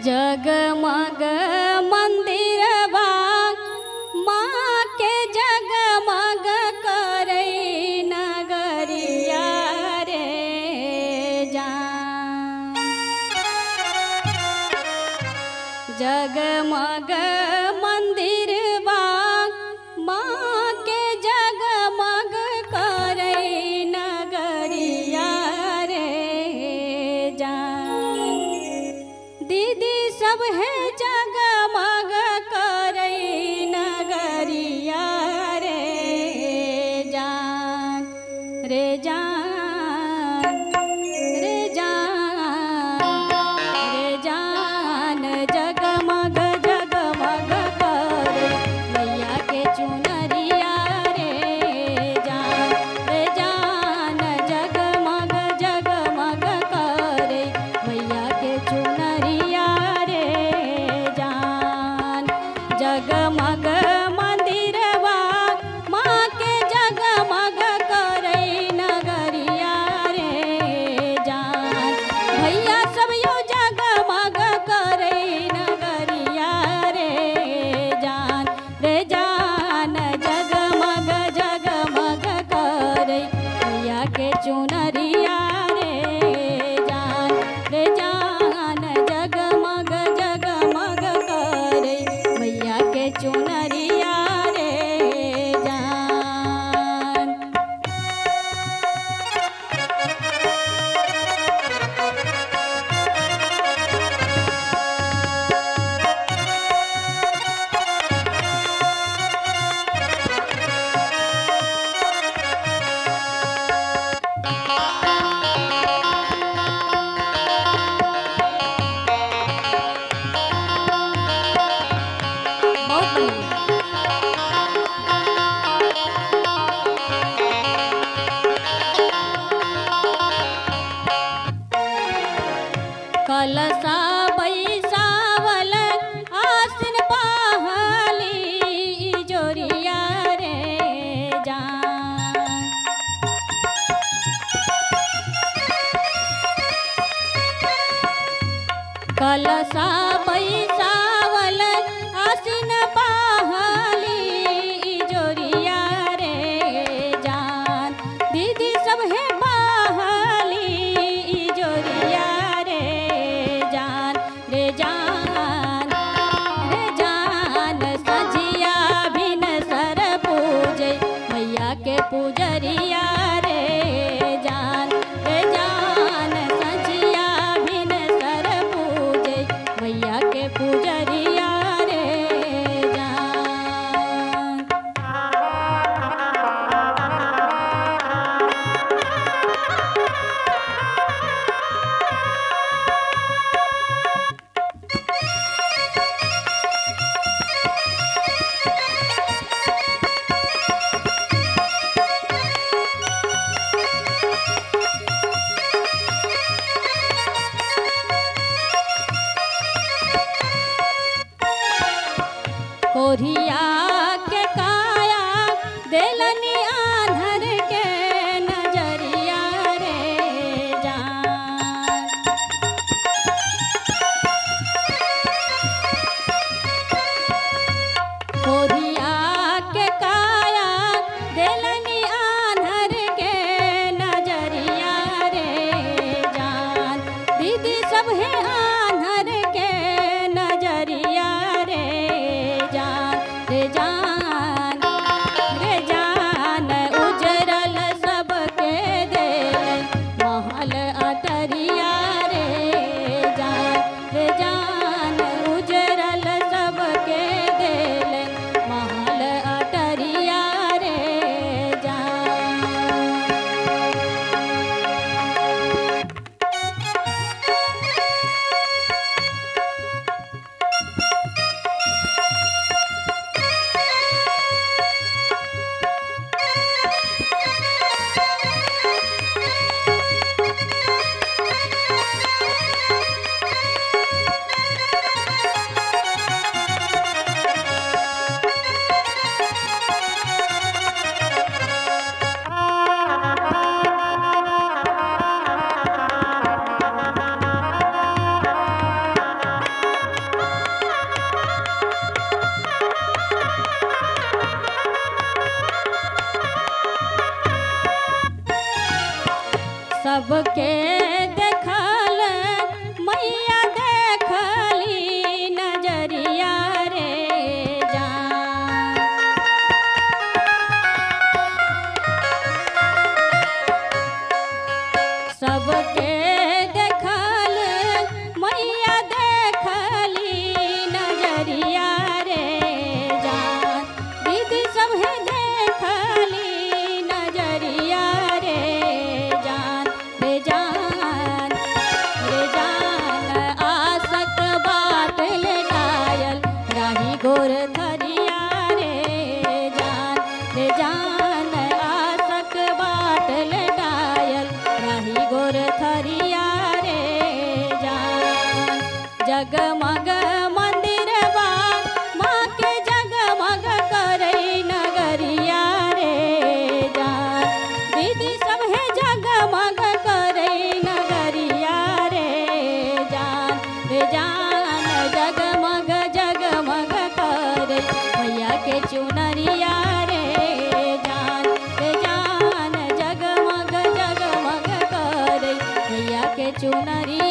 जगमग मंदिरवा माँ के जगमग करे नगरिया रे जान। जगमग मंदिरवा माँ के जगमग करे नगरिया रे जान। दीदी सब है जगमग करे नगरिया रे जान रे जान रे जान रे जान। जगमग जगमग करे मैया के चुनरिया रे जान रे जान। जगमग जगमग करे मैया के चुनरिया रे जान। जगमग मंदिरवा माँ के जगमग करे नगरिया रे जान। भैया सब यो जगमग करे नगरिया रे जान रे जान। जगमग जगमग करे मैया के चुनरिया रे जान रे जान। जगमग जगमग करे मैया के चुनरिया रे जान। बहुत बढ़िया। कलसा बैसावल आसिन पहली जोरिया रे जान। कलसा बैसावल आसिन पहली जोरिया रे जान। दीदी सब है बहली जोरिया रे जान रे जान रे जान। सजिया बिन सर पूजे मैया के पूजरिया रे जान रे जान। सजिया बिन सर पूजे मैया के पूजरिया रे जान। कोरिया के काया देलनी आंधर के नजरिया रे जान। कोरिया के काया देलनी आंधर के नजरिया रे जान। दीदी सब है आंधर के नजरिया रे जान रे जान रे जान। उजरल सबके देलन महल अटरिया रे जान रे जान। उजरल सबके देलन महल अटरिया रे जान। जगमग मंदिर बा माँ के जगमग करे नगरिया रे जान। दीदी सब है जगमग करे नगरिया रे जान जगमग जगमग करे भैया के चुनरिया रे जान जगमग जगमग करे भैया के चुनरिया।